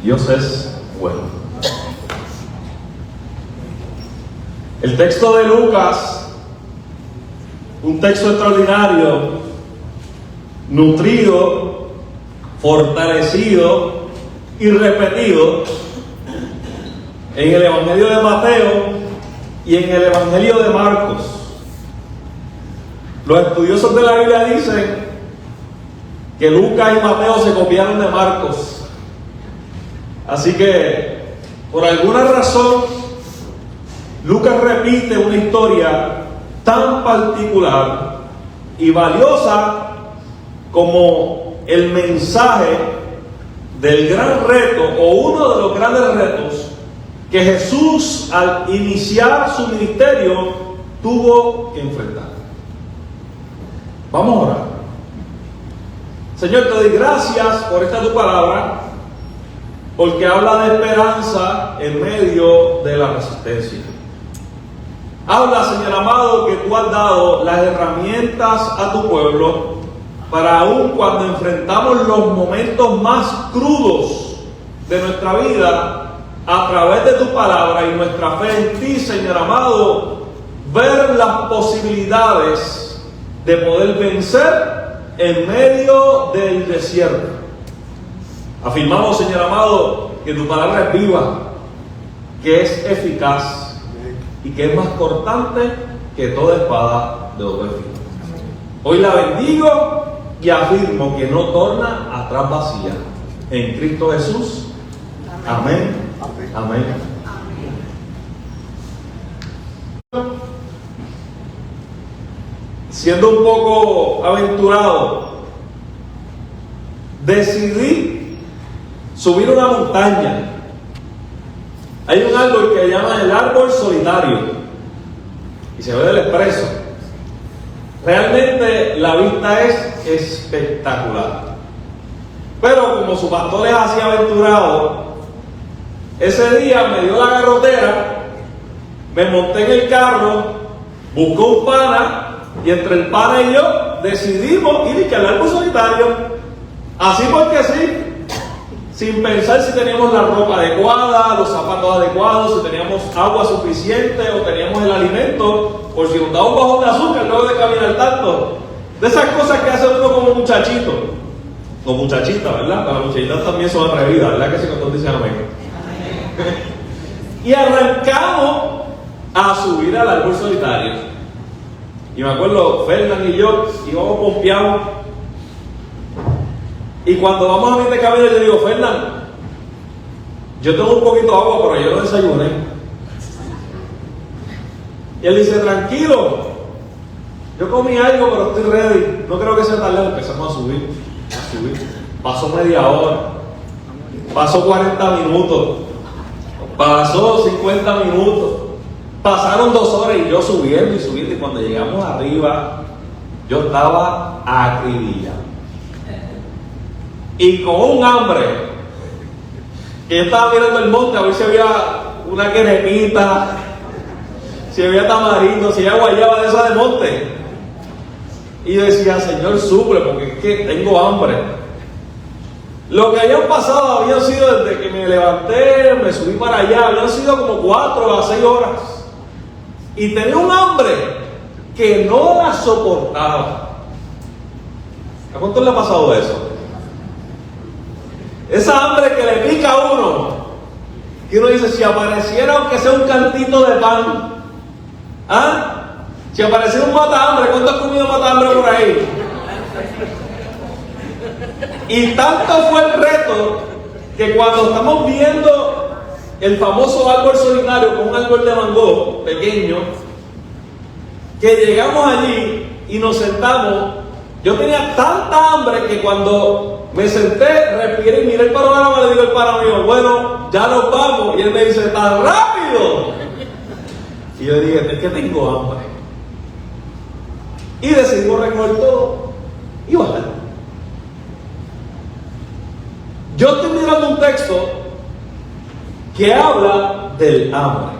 Dios es bueno. El texto de Lucas, un texto extraordinario, nutrido, fortalecido y repetido en el Evangelio de Mateo y en el Evangelio de Marcos. Los estudiosos de la Biblia dicen que Lucas y Mateo se copiaron de Marcos. Así que, por alguna razón, Lucas repite una historia tan particular y valiosa como el mensaje del gran reto, o uno de los grandes retos, que Jesús al iniciar su ministerio tuvo que enfrentar. Vamos a orar. Señor, te doy gracias por esta tu palabra, porque habla de esperanza en medio de la resistencia. Habla, Señor amado, que tú has dado las herramientas a tu pueblo para aún cuando enfrentamos los momentos más crudos de nuestra vida, a través de tu palabra y nuestra fe en ti, Señor amado, ver las posibilidades de poder vencer en medio del desierto. Afirmamos, Señor amado, que tu palabra es viva, que es eficaz y que es más cortante que toda espada de doble filo. Hoy la bendigo y afirmo que no torna atrás vacía. En Cristo Jesús. Amén. Amén. Siendo un poco aventurado, decidí subir una montaña. Hay un árbol que llaman el árbol solitario y se ve del Expreso. Realmente la vista es espectacular, pero como su pastor es así aventurado, ese día me dio la garrotera, me monté en el carro, busqué un pana y entre el pana y yo decidimos ir al árbol solitario, así porque sí, sin pensar si teníamos la ropa adecuada, los zapatos adecuados, si teníamos agua suficiente o teníamos el alimento, por si nos daba un bajón de azúcar luego de caminar tanto. De esas cosas que hace uno como muchachito, o muchachita, ¿verdad? Las muchachitas también son atrevidas, ¿verdad? Que si no dicen amén. Y arrancamos a subir al árbol solitario. Y me acuerdo, Fernán y yo íbamos pompeados. Y cuando vamos a mitad de camino, yo le digo, Fernán, yo tengo un poquito de agua, pero yo no desayuné. Y él dice, tranquilo, yo comí algo, pero estoy ready. No creo que sea tan lejos. Empezamos a subir. Pasó media hora, pasó 40 minutos, pasó 50 minutos, pasaron 2 horas y yo subiendo y subiendo. Y cuando llegamos arriba, yo estaba acribillado. Y con un hambre, que yo estaba mirando el monte a ver si había una querepita, si había tamarindo, si había guayaba de esa de monte. Y yo decía, Señor, suple, porque es que tengo hambre. Lo que habían pasado habían sido desde que me levanté, me subí para allá, habían sido como 4 a 6 horas. Y tenía un hambre que no la soportaba. ¿A cuánto le ha pasado eso? Esa hambre que le pica a uno, que uno dice, si apareciera aunque sea un cantito de pan, ¿ah? Si apareciera un mata-hambre, ¿cuánto has comido mata-hambre por ahí? Y tanto fue el reto que cuando estamos viendo el famoso árbol solitario con un árbol de mango pequeño, que llegamos allí y nos sentamos, yo tenía tanta hambre que cuando me senté, respiré y miré el panorama, le digo al pana mío, bueno, ya nos vamos. Y él me dice, ¡tan rápido! Y yo dije, es que tengo hambre. Y decidimos recoger todo y bajar. Yo estoy mirando un texto que habla del hambre.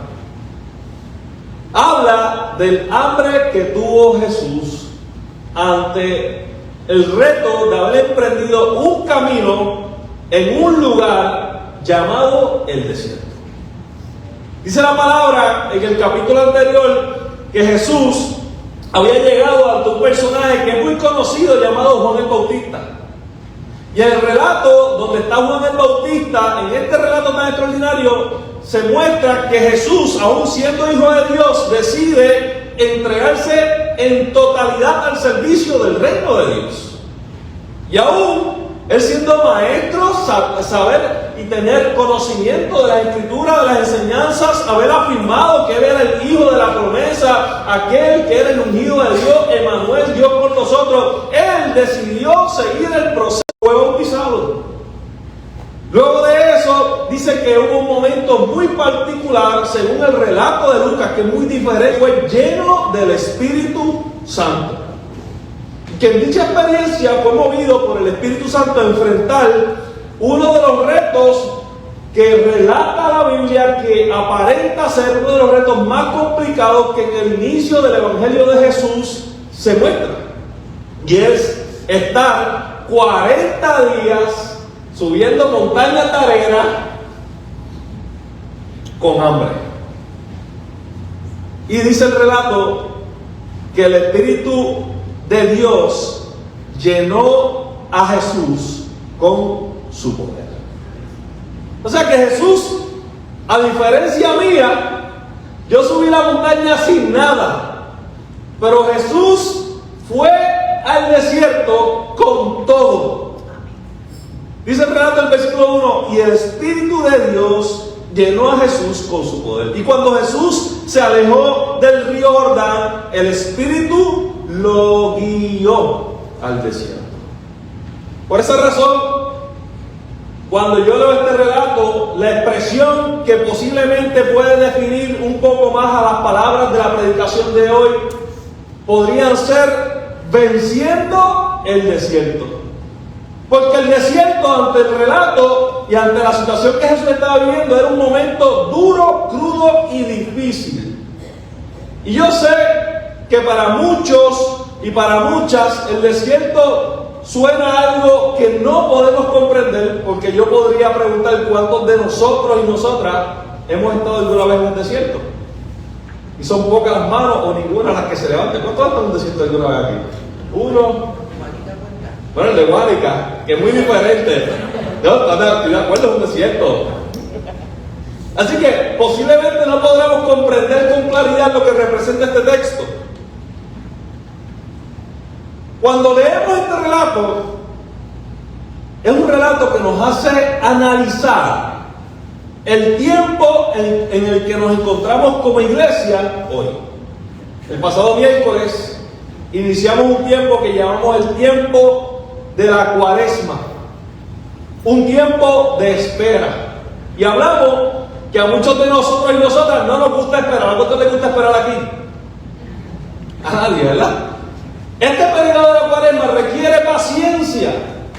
Habla del hambre que tuvo Jesús ante el reto de haber emprendido un camino en un lugar llamado el desierto. Dice la palabra en el capítulo anterior que Jesús había llegado ante un personaje que es muy conocido llamado Juan el Bautista. Y en el relato donde está Juan el Bautista, en este relato tan extraordinario, se muestra que Jesús, aún siendo hijo de Dios, decide entregarse en totalidad al servicio del reino de Dios. Y aún él siendo maestro, saber y tener conocimiento de la Escritura, de las enseñanzas, haber afirmado que él era el hijo de la promesa, aquel que era el ungido de Dios, Emmanuel, Dios con nosotros, él decidió seguir el proceso, fue bautizado. Luego de eso, dice que hubo un momento muy particular, según el relato de Lucas, que es muy diferente, fue lleno del Espíritu Santo. Que en dicha experiencia fue movido por el Espíritu Santo a enfrentar uno de los retos que relata la Biblia, que aparenta ser uno de los retos más complicados que en el inicio del Evangelio de Jesús se muestra. Y es estar 40 días subiendo montaña Tarena con hambre. Y dice el relato que el Espíritu de Dios llenó a Jesús con su poder. O sea que Jesús, a diferencia mía, yo subí la montaña sin nada, pero Jesús fue al desierto con todo. Dice el relato del versículo 1, y el Espíritu de Dios llenó a Jesús con su poder. Y cuando Jesús se alejó del río Jordán, el Espíritu lo guió al desierto. Por esa razón, cuando yo leo este relato, la expresión que posiblemente puede definir un poco más a las palabras de la predicación de hoy, podrían ser venciendo el desierto. Porque el desierto, ante el relato y ante la situación que Jesús estaba viviendo, era un momento duro, crudo y difícil. Y yo sé que para muchos y para muchas el desierto suena algo que no podemos comprender, porque yo podría preguntar cuántos de nosotros y nosotras hemos estado alguna vez en un desierto. Y son pocas las manos o ninguna las que se levanten. ¿Cuántos han estado en un desierto alguna vez aquí? Uno. Bueno, el de Guánica, que es muy diferente. No, estoy de acuerdo, es un desierto. Así que posiblemente no podremos comprender con claridad lo que representa este texto. Cuando leemos este relato, es un relato que nos hace analizar el tiempo en el que nos encontramos como iglesia hoy. El pasado miércoles iniciamos un tiempo que llamamos el tiempo de la Cuaresma, un tiempo de espera. Y hablamos que a muchos de nosotros y nosotras no nos gusta esperar. ¿A cuántos les gusta esperar aquí? A nadie, ¿verdad? Este periodo de la Cuaresma requiere paciencia,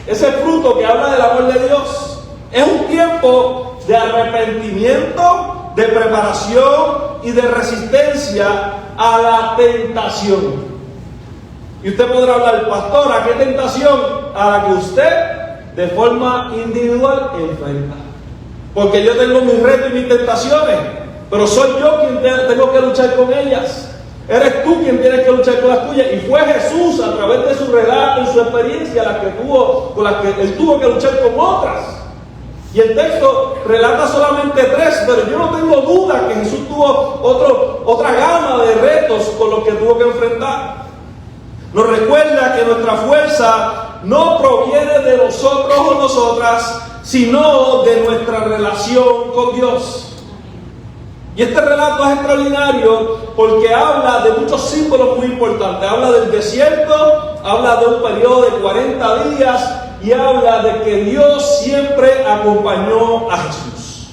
ese fruto que habla del amor de Dios. Es un tiempo de arrepentimiento, de preparación y de resistencia a la tentación. Y usted podrá hablar, pastor, ¿a qué tentación? A la que usted de forma individual enfrenta. Porque yo tengo mis retos y mis tentaciones, pero soy yo quien tengo que luchar con ellas. Eres tú quien tienes que luchar con las tuyas. Y fue Jesús, a través de su relato y su experiencia, con las que él tuvo que luchar con otras. Y el texto relata solamente 3, pero yo no tengo duda que Jesús tuvo otra gama de retos con los que tuvo que enfrentar. Nos recuerda que nuestra fuerza no proviene de nosotros o nosotras, sino de nuestra relación con Dios. Y este relato es extraordinario porque habla de muchos símbolos muy importantes. Habla del desierto, habla de un periodo de 40 días y habla de que Dios siempre acompañó a Jesús.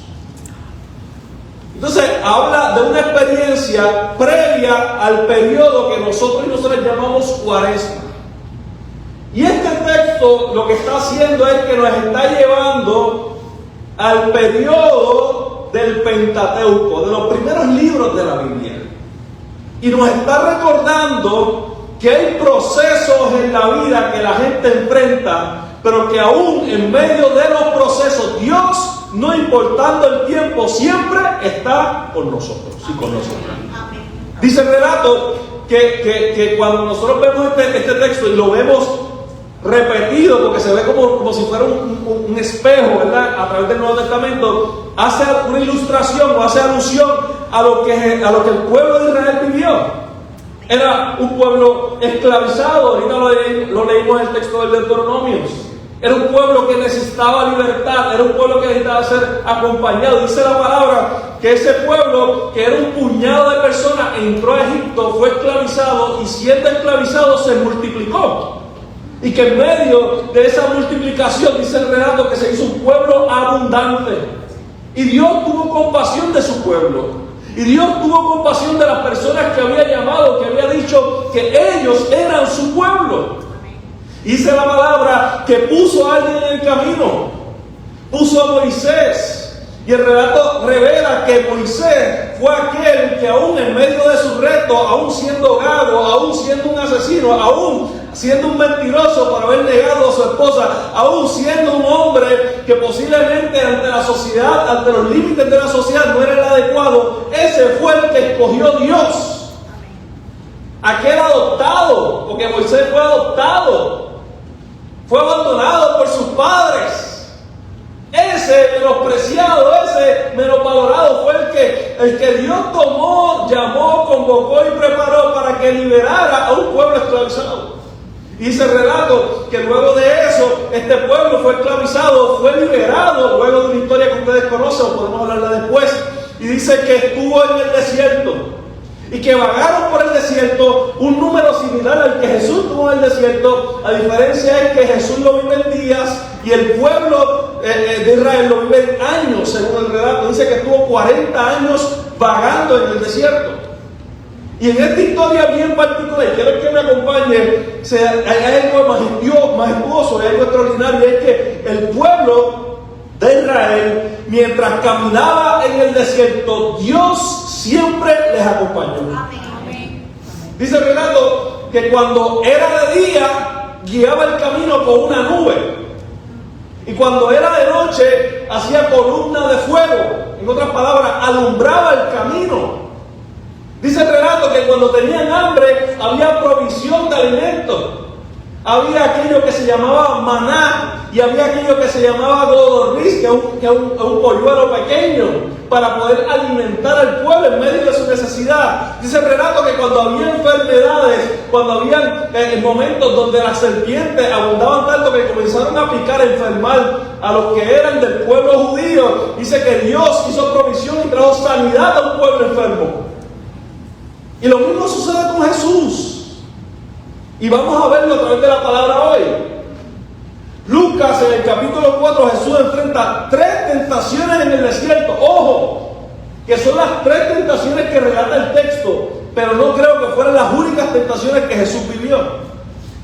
Entonces, habla de una experiencia previa al periodo que nosotros y nosotras llamamos Cuaresma. Y este texto lo que está haciendo es que nos está llevando al periodo del Pentateuco, de los primeros libros de la Biblia. Y nos está recordando que hay procesos en la vida que la gente enfrenta, pero que aún en medio de los procesos Dios no importando el tiempo, siempre está con nosotros y con nosotros. Dice el relato que cuando nosotros vemos este texto y lo vemos repetido, porque se ve como si fuera un espejo, ¿verdad? A través del Nuevo Testamento, hace una ilustración o hace alusión a lo que el pueblo de Israel vivió. Era un pueblo esclavizado, ahorita lo leímos en el texto del Deuteronomio. Era un pueblo que necesitaba libertad, era un pueblo que necesitaba ser acompañado. Dice la palabra que ese pueblo, que era un puñado de personas, entró a Egipto, fue esclavizado y siendo esclavizado se multiplicó. Y que en medio de esa multiplicación, dice el relato, que se hizo un pueblo abundante. Y Dios tuvo compasión de su pueblo. Y Dios tuvo compasión de las personas que había llamado, que había dicho que ellos eran su pueblo. Dice la palabra que puso a alguien en el camino, puso a Moisés. Y el relato revela que Moisés fue aquel que aún en medio de su reto, aún siendo gago, aún siendo un asesino, aún siendo un mentiroso por haber negado a su esposa, aún siendo un hombre que posiblemente ante la sociedad, ante los límites de la sociedad no era el adecuado, ese fue el que escogió Dios. Aquel adoptado, porque Moisés fue adoptado, fue abandonado por sus padres. Ese menospreciado, ese menosvalorado fue el que Dios tomó, llamó, convocó y preparó para que liberara a un pueblo esclavizado. Y dice el relato que luego de eso, este pueblo fue esclavizado, fue liberado, luego de una historia que ustedes conocen, podemos hablarla después. Y dice que estuvo en el desierto y que vagaron por el desierto un número similar al que Jesús tuvo en el desierto. La diferencia es que Jesús lo vive en días y el pueblo de Israel lo vive en años, según el relato. Dice que estuvo 40 años vagando en el desierto. Y en esta historia bien particular, quiero que me acompañe, hay algo majestuoso, hay algo extraordinario, y es que el pueblo de Israel, mientras caminaba en el desierto, Dios siempre les acompañó. Amén. Dice el relato que cuando era de día, guiaba el camino con una nube. Y cuando era de noche, hacía columna de fuego. En otras palabras, alumbraba el camino. Dice el relato que cuando tenían hambre, había provisión de alimentos. Había aquello que se llamaba maná y había aquello que se llamaba godorniz, que es un polluelo pequeño, para poder alimentar al pueblo en medio de su necesidad. Dice el relato que cuando había enfermedades, cuando había momentos donde las serpientes abundaban tanto que comenzaron a picar, a enfermar a los que eran del pueblo judío, dice que Dios hizo provisión y trajo sanidad a un pueblo enfermo. Y lo mismo sucede con Jesús. Y vamos a verlo a través de la palabra hoy. Lucas, en el capítulo 4, Jesús enfrenta 3 tentaciones en el desierto. Ojo, que son las 3 tentaciones que relata el texto, pero no creo que fueran las únicas tentaciones que Jesús vivió.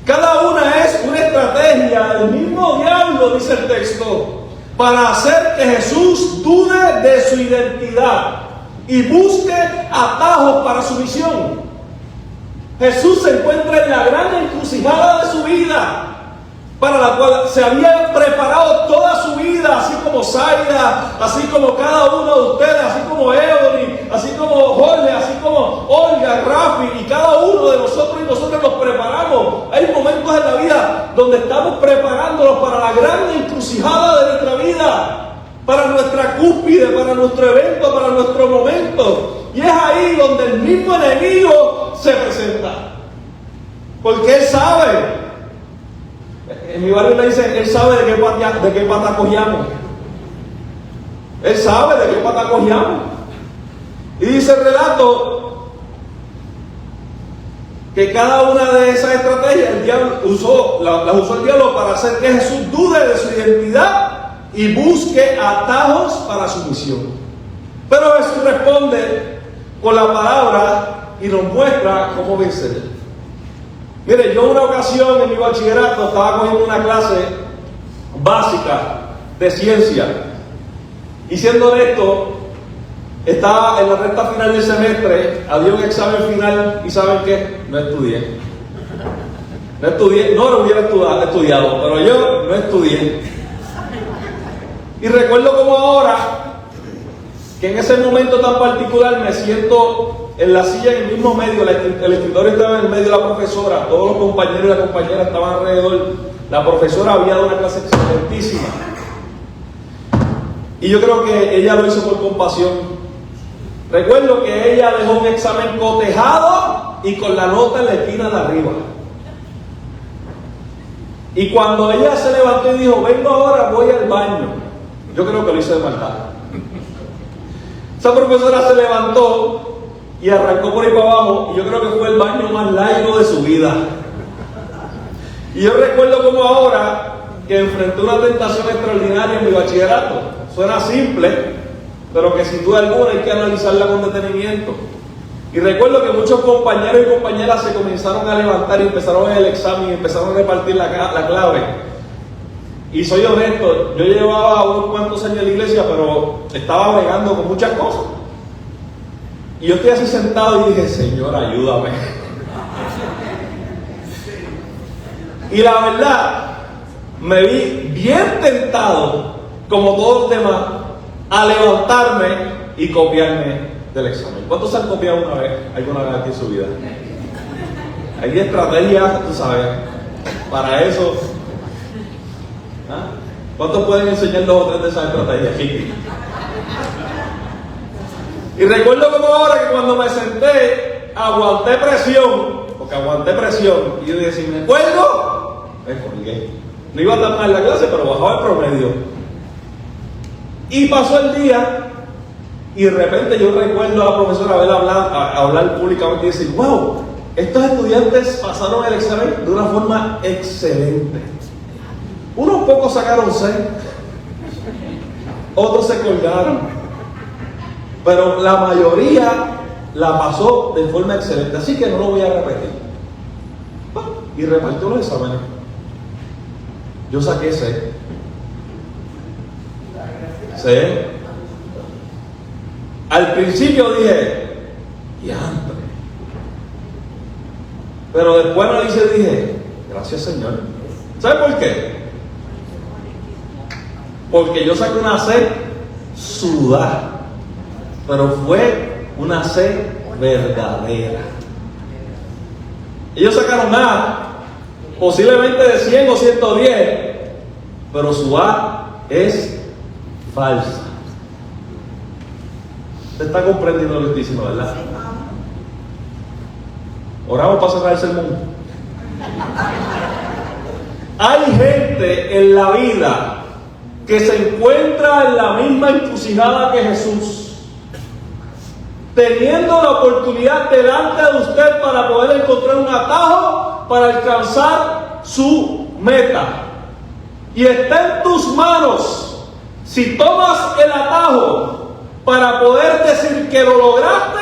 Cada una es una estrategia del mismo diablo, dice el texto, para hacer que Jesús dude de su identidad y busque atajos para su misión. Jesús se encuentra en la gran encrucijada de su vida, para la cual se había preparado toda su vida, así como Zaida, así como cada uno de ustedes, así como Evelyn, así como Jorge, así como Olga, Rafi, y cada uno de nosotros y nosotros nos preparamos. Hay momentos en la vida donde estamos preparándonos para la gran encrucijada de nuestra vida, para nuestra cúspide, para nuestro evento, para nuestro momento. Y es ahí donde el mismo enemigo se presenta. Porque él sabe. En mi barrio le dicen, él sabe de qué pata cogíamos. Él sabe de qué pata cogíamos. Y dice el relato que cada una de esas estrategias el diablo las usó el diablo para hacer que Jesús dude de su identidad y busque atajos para su misión. Pero Jesús responde con la palabra y nos muestra cómo vencer. Mire, yo una ocasión en mi bachillerato estaba cogiendo una clase básica de ciencia. Y siendo honesto, estaba en la recta final del semestre, había un examen final y ¿saben qué? No estudié. No lo hubiera estudiado, pero yo no estudié. Y recuerdo como ahora, que en ese momento tan particular me siento en la silla en el mismo medio, el escritorio estaba en el medio de la profesora, todos los compañeros y las compañeras estaban alrededor, la profesora había dado una clase excelentísima. Y yo creo que ella lo hizo por compasión. Recuerdo que ella dejó un examen cotejado y con la nota en la esquina de arriba. Y cuando ella se levantó y dijo, vengo ahora, voy al baño, yo creo que lo hizo de maldad. Esa profesora se levantó y arrancó por ahí para abajo, y yo creo que fue el baño más largo de su vida. Y yo recuerdo como ahora que enfrenté una tentación extraordinaria en mi bachillerato. Suena simple, pero que sin duda alguna hay que analizarla con detenimiento. Y recuerdo que muchos compañeros y compañeras se comenzaron a levantar y empezaron el examen y empezaron a repartir la clave. Y soy honesto, yo llevaba unos cuantos años en la iglesia, pero estaba bregando con muchas cosas. Y yo estoy así sentado y dije, Señor, ayúdame. Y la verdad, me vi bien tentado, como todos los demás, a levantarme y copiarme del examen. ¿Cuántos han copiado alguna vez aquí en su vida? Hay estrategias, tú sabes, para eso. ¿Ah? ¿Cuántos pueden enseñar 2 o 3 de esas estrategias aquí? Y recuerdo como ahora que cuando me senté, aguanté presión, y yo dije, si me cuelgo, me colgué. No iba a estar mal la clase, pero bajaba el promedio. Y pasó el día, y de repente yo recuerdo a la profesora hablar públicamente y decir, wow, estos estudiantes pasaron el examen de una forma excelente. Unos pocos sacaron 6, otros se colgaron, pero la mayoría la pasó de forma excelente, así que no lo voy a repetir. Y repartió los exámenes. Yo saqué 6. Al principio dije, diantre. Pero después analicé y dije, gracias Señor. ¿Sabe por qué? Porque yo saqué una C sudada, pero fue una C verdadera. Ellos sacaron A, posiblemente de 100 o 110, pero su A es falsa. Usted está comprendiendo lo que estoy diciendo, ¿verdad? Oramos para cerrar el sermón. Hay gente en la vida que se encuentra en la misma encrucijada que Jesús, teniendo la oportunidad delante de usted para poder encontrar un atajo para alcanzar su meta. Y está en tus manos si tomas el atajo para poder decir que lo lograste,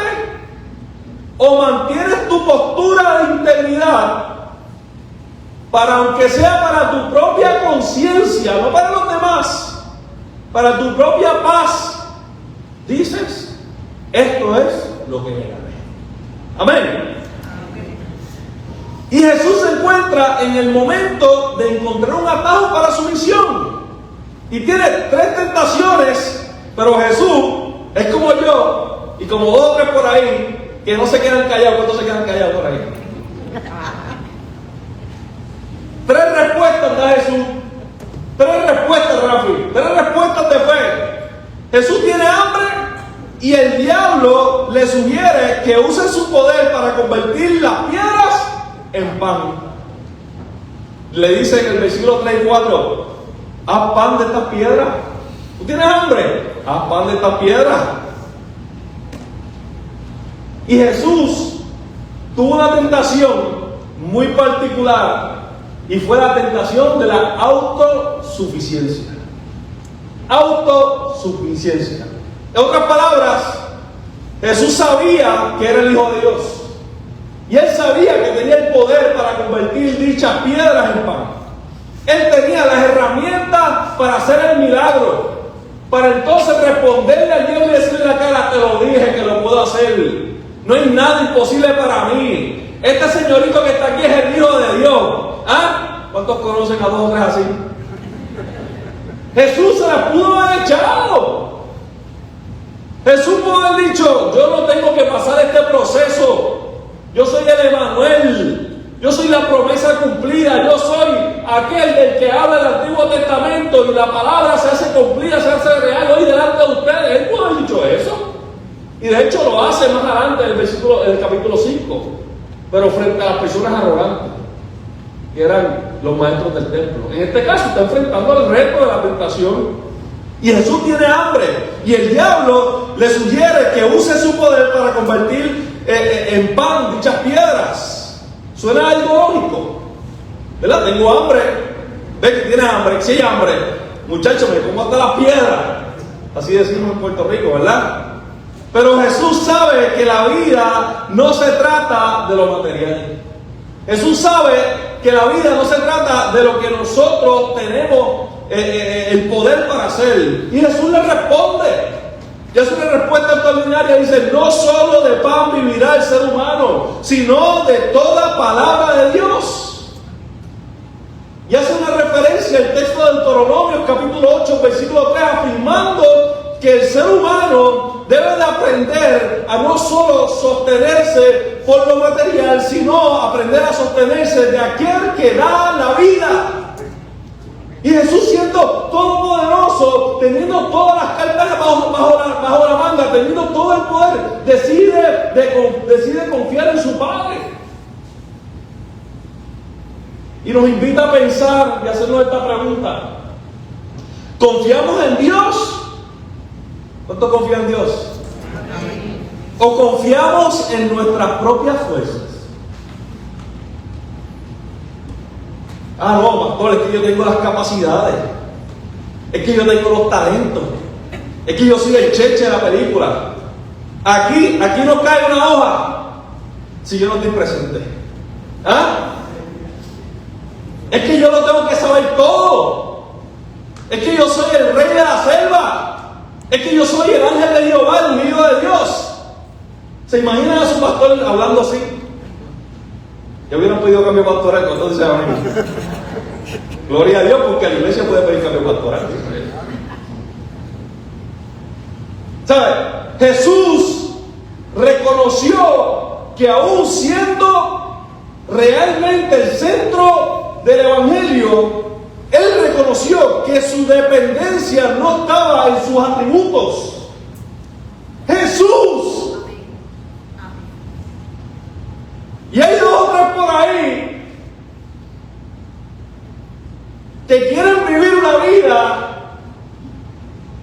o mantienes tu postura de integridad para, aunque sea para tu propia conciencia, no para los demás, para tu propia paz, dices, esto es lo que me gané. Amén. Y Jesús se encuentra en el momento de encontrar un atajo para su misión. Y tiene 3 tentaciones, pero Jesús es como yo y como 2 o 3 por ahí que no se quedan callados. ¿Cuántos se quedan callados por ahí? 3 respuestas da Jesús. 3 respuestas, Rafi. 3 respuestas de fe. Jesús tiene hambre y el diablo le sugiere que use su poder para convertir las piedras en pan. Le dice en el versículo 3 y 4, haz pan de estas piedras. ¿Tú tienes hambre? Haz pan de estas piedras. Y Jesús tuvo una tentación muy particular, y fue la tentación de la autosuficiencia. Autosuficiencia. En otras palabras, Jesús sabía que era el Hijo de Dios. Y Él sabía que tenía el poder para convertir dichas piedras en pan. Él tenía las herramientas para hacer el milagro. Para entonces responderle al Dios y decirle a la cara, te lo dije que lo puedo hacer. No hay nada imposible para mí. Este señorito que está aquí es el Hijo de Dios. ¿Ah? ¿Cuántos conocen a 2 o 3 así? Jesús se las pudo haber echado. Jesús pudo haber dicho: yo no tengo que pasar este proceso. Yo soy el Emanuel. Yo soy la promesa cumplida. Yo soy aquel del que habla el Antiguo Testamento y la palabra se hace cumplida, se hace real hoy delante de ustedes. Él pudo haber dicho eso. Y de hecho lo hace más adelante en el capítulo 5. Pero frente a las personas arrogantes, que eran los maestros del templo. En este caso está enfrentando el reto de la tentación. Y Jesús tiene hambre. Y el diablo le sugiere que use su poder para convertir en pan dichas piedras. Suena algo lógico, ¿verdad? Tengo hambre. Ve que tienes hambre. Si hay hambre, muchacho, me como hasta las piedras. Así decimos en Puerto Rico, ¿verdad? Pero Jesús sabe que la vida no se trata de lo material. Jesús sabe que la vida no se trata de lo que nosotros tenemos el poder para hacer. Y Jesús le responde. Y es una respuesta extraordinaria. Dice: no solo de pan vivirá el ser humano, sino de toda palabra de Dios. Y hace una referencia al texto de Deuteronomio capítulo 8 versículo 3, afirmando que el ser humano debe de aprender a no solo sostenerse por lo material, sino aprender a sostenerse de aquel que da la vida. Y Jesús, siendo todopoderoso, teniendo todas las cartas bajo la manga, teniendo todo el poder, decide confiar en su Padre. Y nos invita a pensar y hacernos esta pregunta: ¿confiamos en Dios? ¿Cuánto confía en Dios? ¿O confiamos en nuestras propias fuerzas? Ah, no, pastor, es que yo tengo las capacidades, es que yo tengo los talentos, es que yo soy el cheche de la película. Aquí no cae una hoja si yo no estoy presente. ¿Ah? Es que yo lo tengo que saber todo. Es que yo soy el rey de la selva. Es que yo soy el ángel de Jehová, el ungido de Dios. ¿Se imaginan a su pastor hablando así? Ya hubieran pedido cambio pastoral cuando se van a ir. Gloria a Dios, porque la iglesia puede pedir cambio pastoral. ¿Sabe? Jesús reconoció que aún siendo realmente el centro del evangelio, él reconoció que su dependencia no estaba en sus atributos. Jesús. Y hay dos o tres por ahí que quieren vivir una vida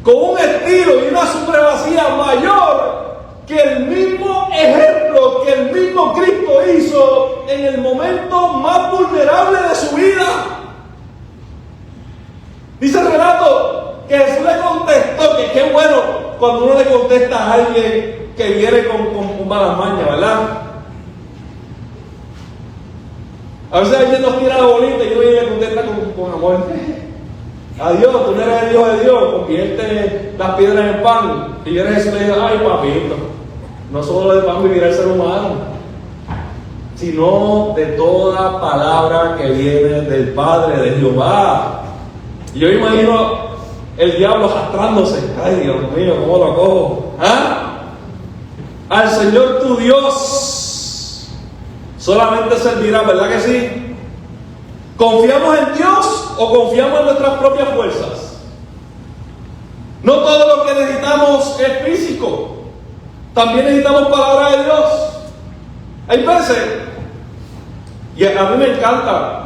con un estilo y una supremacía mayor que el mismo ejemplo que el mismo Cristo hizo en el momento más vulnerable de su vida. Dice el relato que Jesús le contestó, que qué bueno cuando uno le contesta a alguien que viene con malas mañas, ¿verdad? A veces alguien nos tira la bolita y uno le contesta con amor. Adiós, tú no eres el Dios de Dios, convierte las piedras en pan. Y viene Jesús y le dice: ay, papito, no solo de pan vivirá el ser humano, sino de toda palabra que viene del Padre, de Jehová. Y yo imagino el diablo arrastrándose. Ay, Dios mío, ¿cómo lo cojo? ¿Ah? Al Señor tu Dios solamente servirá, ¿verdad que sí? ¿Confiamos en Dios o confiamos en nuestras propias fuerzas? No todo lo que necesitamos es físico. También necesitamos palabra de Dios. Hay veces, y a mí me encanta,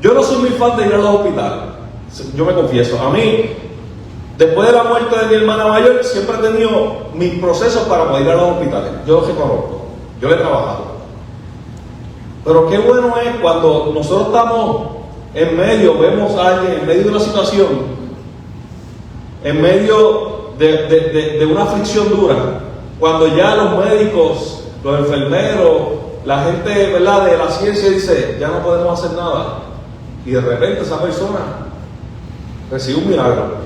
yo no soy muy fan de ir a los hospitales. Yo me confieso, a mí, después de la muerte de mi hermana mayor, siempre he tenido mis procesos para poder ir a los hospitales. Yo los reconozco, yo lo he trabajado. Pero qué bueno es cuando nosotros estamos en medio, vemos a alguien en medio de una situación, en medio de una aflicción dura, cuando ya los médicos, los enfermeros, la gente, ¿verdad?, de la ciencia dice: ya no podemos hacer nada. Y de repente esa persona recibe un milagro.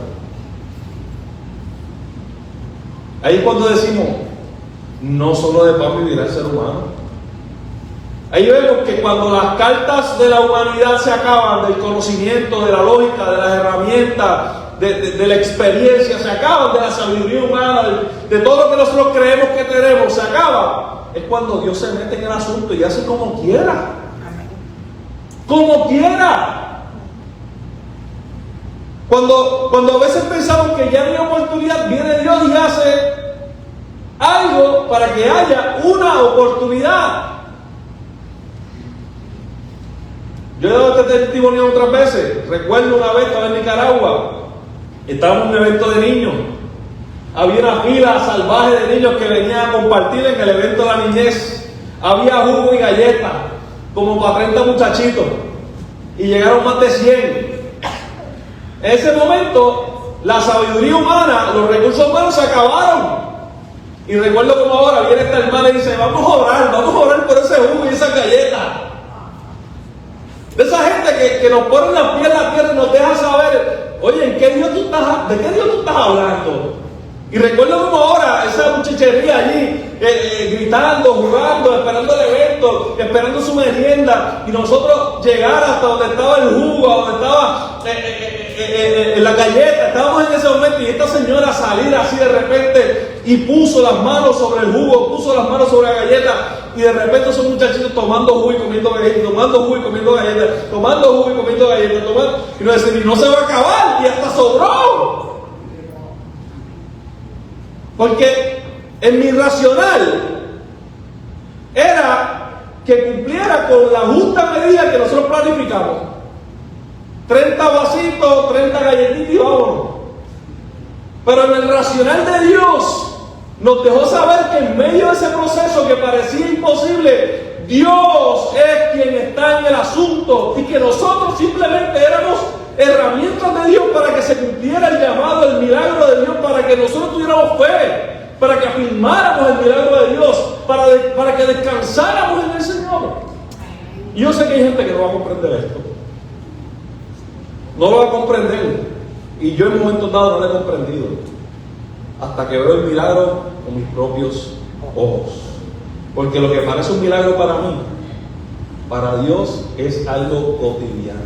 Ahí es cuando decimos: no solo de pan vivirá el ser humano. Ahí vemos que cuando las cartas de la humanidad se acaban, del conocimiento, de la lógica, de las herramientas, de la experiencia, se acaban, de la sabiduría humana, de todo lo que nosotros creemos que tenemos, se acaba, es cuando Dios se mete en el asunto y hace como quiera. Como quiera. Cuando a veces pensamos que ya no hay oportunidad, viene Dios y hace algo para que haya una oportunidad. Yo he dado este testimonio otras veces. Recuerdo una vez, estaba en Nicaragua, estábamos en un evento de niños. Había una fila salvaje de niños que venían a compartir en el evento de la niñez. Había jugo y galletas, como para 30 muchachitos. Y llegaron más de 100. En ese momento, la sabiduría humana, los recursos humanos se acabaron. Y recuerdo como ahora viene esta hermana y dice, vamos a orar por ese jugo y esa galleta. De esa gente que nos pone la piel en la tierra y nos deja saber, oye, ¿de qué Dios tú estás hablando? Y recuerdo como ahora esa muchachería allí, gritando, jugando, esperando el evento, esperando su merienda, y nosotros llegar hasta donde estaba el jugo, donde estaba la galleta. Estábamos en ese momento y esta señora salir así de repente y puso las manos sobre el jugo, puso las manos sobre la galleta, y de repente esos muchachitos tomando jugo y comiendo galletas, tomando jugo y comiendo galletas, tomando jugo y comiendo galletas, y nos decían, y no se va a acabar, y hasta sobró. Porque en mi racional era que cumpliera con la justa medida que nosotros planificamos. 30 vasitos, 30 galletitas y vámonos. Pero en el racional de Dios nos dejó saber que en medio de ese proceso que parecía imposible, Dios es quien está en el asunto y que nosotros simplemente éramos herramientas de Dios para que se cumpliera el llamado, el milagro de Dios, para que nosotros tuviéramos fe, para que afirmáramos el milagro de Dios, para que descansáramos en el Señor. Y yo sé que hay gente que no va a comprender esto. No lo va a comprender. Y yo en momentos dados no lo he comprendido. Hasta que veo el milagro con mis propios ojos. Porque lo que parece un milagro para mí, para Dios es algo cotidiano.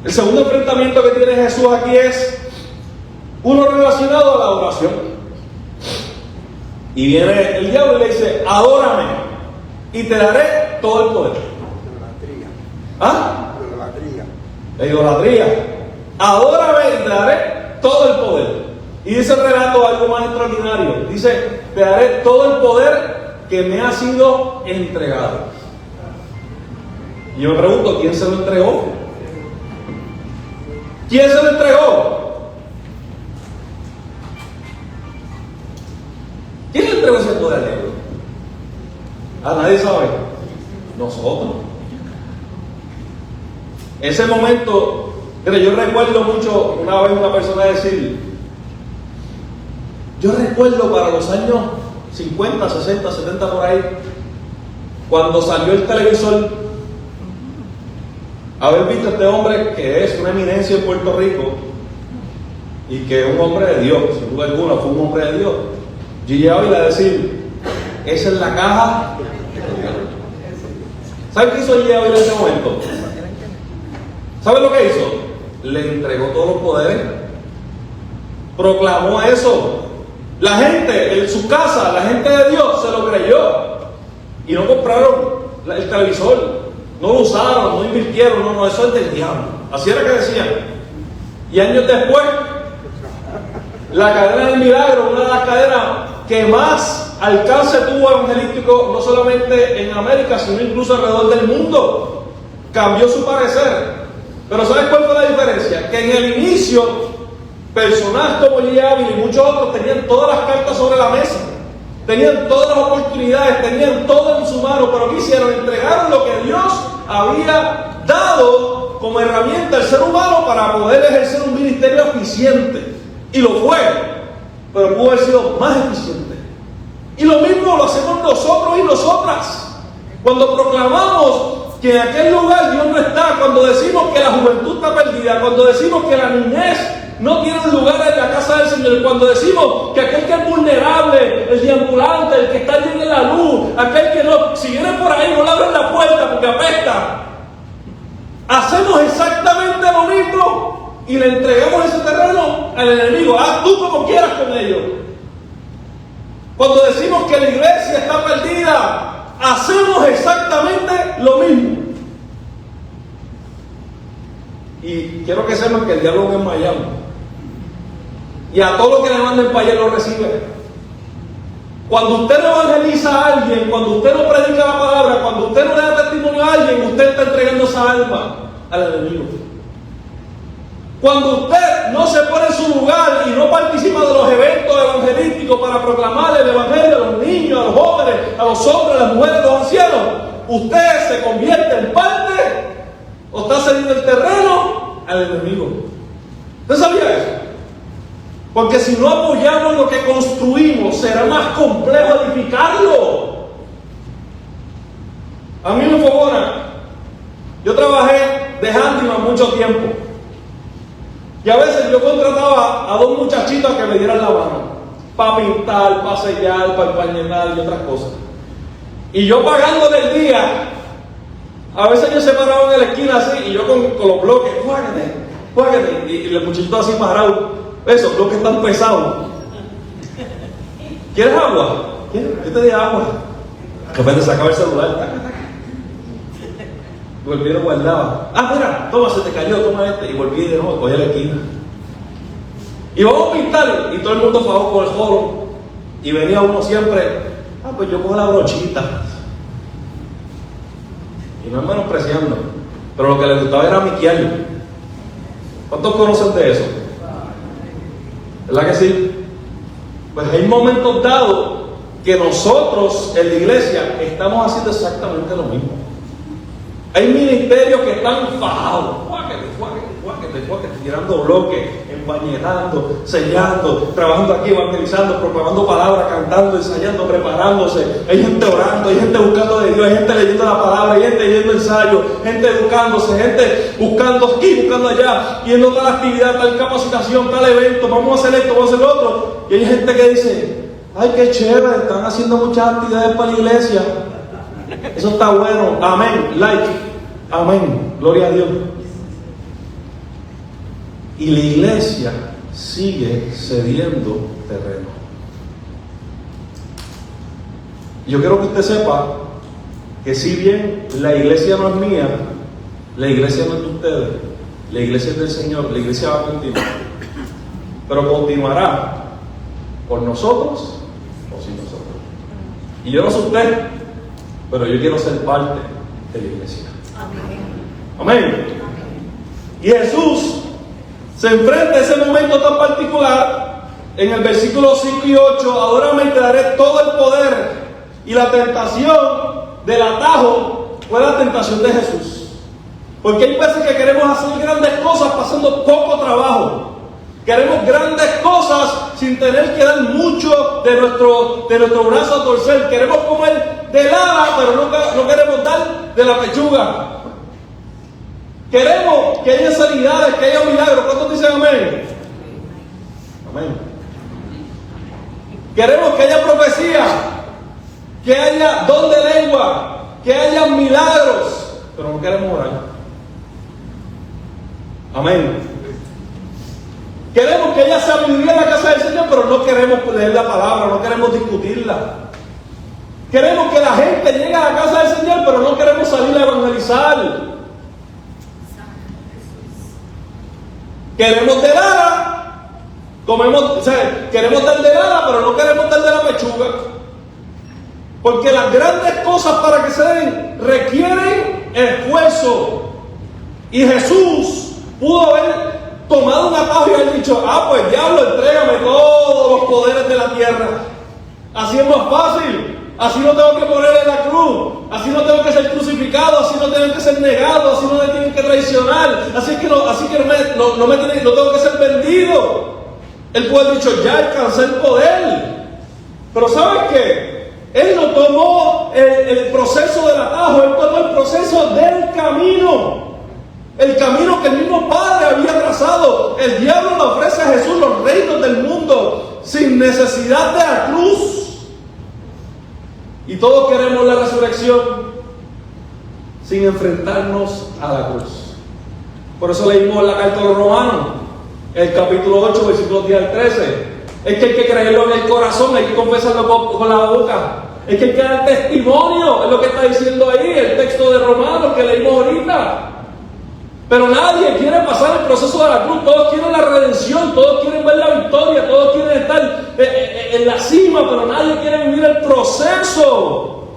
El segundo enfrentamiento que tiene Jesús aquí es uno relacionado a la adoración. Y viene el diablo y le dice, adórame y te daré todo el poder. ¿Ah? La idolatría. Adórame y te daré todo el poder. Y dice el relato algo más extraordinario. Dice, te daré todo el poder que me ha sido entregado. Y yo me pregunto, ¿quién se lo entregó? ¿Quién se lo entregó? ¿Quién le entregó ese poder al diablo? ¿A nadie sabe? Nosotros. Ese momento, pero yo recuerdo mucho una vez una persona decir, yo recuerdo para los años 50, 60, 70 por ahí, cuando salió el televisor, haber visto a este hombre que es una eminencia en Puerto Rico y que es un hombre de Dios, sin duda alguna fue un hombre de Dios. Yo llegaba y le decir, esa es la caja. ¿Sabe qué hizo Gigi Ávila en ese momento? ¿Sabe lo que hizo? Le entregó todos los poderes, proclamó eso. La gente en su casa, la gente de Dios se lo creyó y no compraron el televisor, no lo usaron, no invirtieron, no, eso es del diablo. Así era que decían. Y años después, la cadena del milagro, una de las cadenas que más alcance tuvo evangelístico, no solamente en América, sino incluso alrededor del mundo, cambió su parecer. Pero ¿sabes cuál fue la diferencia? Que en el inicio, personajes como Gigi Ávila y muchos otros tenían todas las cartas sobre la mesa, tenían todas las oportunidades, tenían todo en su mano, pero ¿qué hicieron? Entregaron lo que Dios había dado como herramienta al ser humano para poder ejercer un ministerio eficiente. Y lo fue, pero pudo haber sido más eficiente. Y lo mismo lo hacemos nosotros y nosotras. Cuando proclamamos que en aquel lugar Dios no está, cuando decimos que la juventud está perdida, cuando decimos que la niñez no tiene un lugar en la casa del Señor. Cuando decimos que aquel que es vulnerable, el deambulante, el que está allí en la luz, aquel que no, si viene por ahí no le abren la puerta porque apesta, hacemos exactamente lo mismo y le entregamos ese terreno al enemigo. Haz tú como quieras con ellos. Cuando decimos que la iglesia está perdida, hacemos exactamente lo mismo. Y quiero que sepan que el diálogo es Miami. Y a todo lo que le manden para allá lo recibe. Cuando usted no evangeliza a alguien, cuando usted no predica la palabra, cuando usted no le da testimonio a alguien, usted está entregando esa alma al enemigo. Cuando usted no se pone en su lugar y no participa de los eventos evangelísticos para proclamar el evangelio a los niños, a los jóvenes, a los hombres, a las mujeres, a los ancianos, usted se convierte en parte o está cediendo el terreno al enemigo. ¿Usted sabía eso? Porque si no apoyamos lo que construimos, será más complejo edificarlo. A mí me fogona. Yo trabajé de handyman mucho tiempo. Y a veces yo contrataba a dos muchachitas que me dieran la mano. Para pintar, para sellar, para empañetar y otras cosas. Y yo pagándole el día, a veces yo se paraban en la esquina así, y yo con los bloques, juágate, y el muchachito así parado. Esos bloques están pesados. ¿Quieres agua? Yo te di agua. De repente sacaba el celular. Volví y lo guardaba. Mira, toma, se te cayó, toma este. Y volví de nuevo, cogí a la esquina. Y vamos a pintar. Y todo el mundo fue con el foro. Y venía uno siempre. Pues yo cojo la brochita. Y no es menospreciando. Pero lo que le gustaba era miquearlo. ¿Cuántos conocen de eso? ¿Verdad que sí? Pues hay momentos dados que nosotros en la iglesia estamos haciendo exactamente lo mismo. Hay ministerios que están fajados, tirando bloques, empañetando, sellando, trabajando aquí, evangelizando, proclamando palabras, cantando, ensayando, preparándose. Hay gente orando, hay gente buscando de Dios, hay gente leyendo la palabra, hay gente leyendo ensayos, gente educándose, gente buscando aquí, buscando allá, yendo tal actividad, tal capacitación, tal evento, vamos a hacer esto, vamos a hacer lo otro. Y hay gente que dice, ay, qué chévere, están haciendo muchas actividades para la iglesia. Eso está bueno, amén, amén, gloria a Dios. Y la iglesia sigue cediendo terreno. Yo quiero que usted sepa que si bien la iglesia no es mía, la iglesia no es de ustedes, la iglesia es del Señor, la iglesia va a continuar, pero continuará por nosotros o sin nosotros. Y yo no soy usted, pero yo quiero ser parte de la iglesia. Amén. Y Jesús se enfrenta a ese momento tan particular en el versículo 5 y 8. Adórame y te daré todo el poder. Y la tentación del atajo fue la tentación de Jesús. Porque hay veces que queremos hacer grandes cosas pasando poco trabajo. Queremos grandes cosas sin tener que dar mucho de nuestro brazo a torcer. Queremos comer del ala, pero no queremos dar de la pechuga. Queremos que haya sanidades, que haya milagros. ¿Cuántos dicen amén? Amén. Queremos que haya profecía, que haya don de lengua, que haya milagros, pero no queremos orar. Amén. Queremos que haya sabiduría en la casa del Señor, pero no queremos leer la palabra, no queremos discutirla. Queremos que la gente llegue a la casa del Señor, pero no queremos salir a evangelizar. Queremos de lana, queremos dar de lana, pero no queremos dar de la pechuga. Porque las grandes cosas para que se den requieren esfuerzo. Y Jesús pudo haber tomado un atajo y haber dicho, pues diablo, entrégame todos los poderes de la tierra. Así es más fácil. Así no tengo que poner en la cruz, así no tengo que ser crucificado, así no tengo que ser negado, así no me tienen que traicionar, así que no tengo que ser vendido. Él puede haber dicho, ya alcancé el poder. Pero ¿sabes qué? Él no tomó el proceso del atajo, él tomó el proceso del camino. El camino que el mismo Padre había trazado. El diablo le ofrece necesidad de la cruz. Y todos queremos la resurrección sin enfrentarnos a la cruz. Por eso leímos la carta a los Romanos, el capítulo 8, versículos 10 al 13. Es que hay que creerlo en el corazón, hay que confesarlo con la boca. Es que hay que dar testimonio, es lo que está diciendo ahí el texto de Romanos que leímos ahorita. Pero nadie quiere pasar el proceso de la cruz, todos quieren la redención, todos quieren ver la victoria, todos quieren estar en la cima, pero nadie quiere vivir el proceso.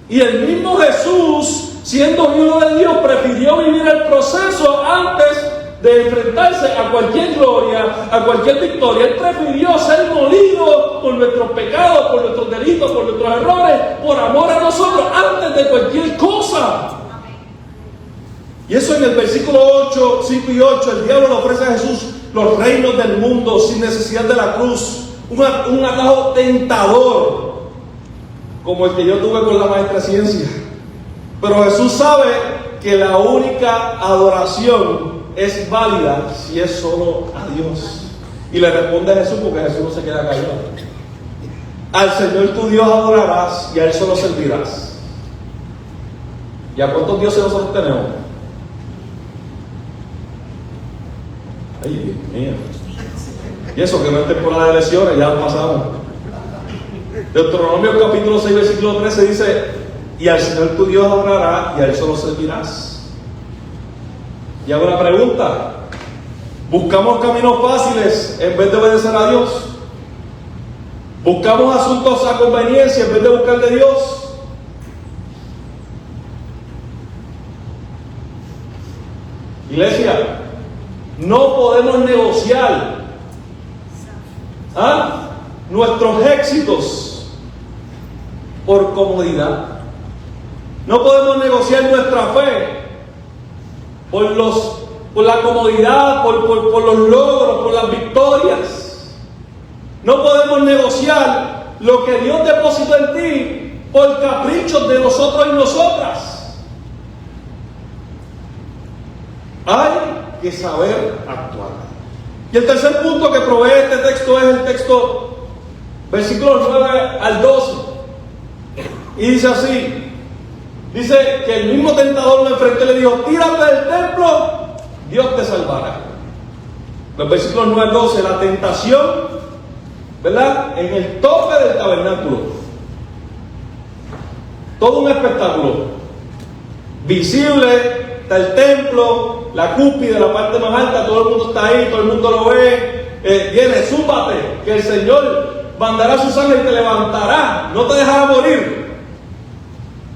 Y el mismo Jesús, siendo Hijo de Dios, prefirió vivir el proceso antes de enfrentarse a cualquier gloria, a cualquier victoria. Él prefirió ser molido por nuestros pecados, por nuestros delitos, por nuestros errores, por amor a nosotros, antes de cualquier cosa. Y eso en el versículo 8, 5 y 8, el diablo le ofrece a Jesús los reinos del mundo sin necesidad de la cruz. Un atajo tentador, como el que yo tuve con la maestra ciencia. Pero Jesús sabe que la única adoración es válida si es solo a Dios. Y le responde a Jesús, porque Jesús no se queda callado: al Señor tu Dios adorarás y a Él solo servirás. ¿Y a cuántos dioses nosotros tenemos? Ay, Dios mío. Y eso que no es temporada de elecciones, ya lo pasamos. Deuteronomio capítulo 6, versículo 13 dice: y al Señor tu Dios adorarás y a Él solo servirás. Y hago una pregunta: ¿buscamos caminos fáciles en vez de obedecer a Dios? ¿Buscamos asuntos a conveniencia en vez de buscar de Dios? Iglesia, no podemos negociar nuestros éxitos por comodidad. No podemos negociar nuestra fe por la comodidad, por los logros, por las victorias. No podemos negociar lo que Dios depositó en ti por caprichos de nosotros y nosotras. Hay que saber actuar. Y el tercer punto que provee este texto es el texto, versículos 9 al 12. Y dice así. Dice que el mismo tentador lo enfrentó y le dijo: tírate del templo, Dios te salvará. Los versículos 9 al 12, la tentación, ¿verdad? En el tope del tabernáculo. Todo un espectáculo. Visible, está el templo, la cúspide, la parte más alta, todo el mundo está ahí, todo el mundo lo ve. Viene, súbate, que el Señor mandará sus ángeles y te levantará, no te dejará morir.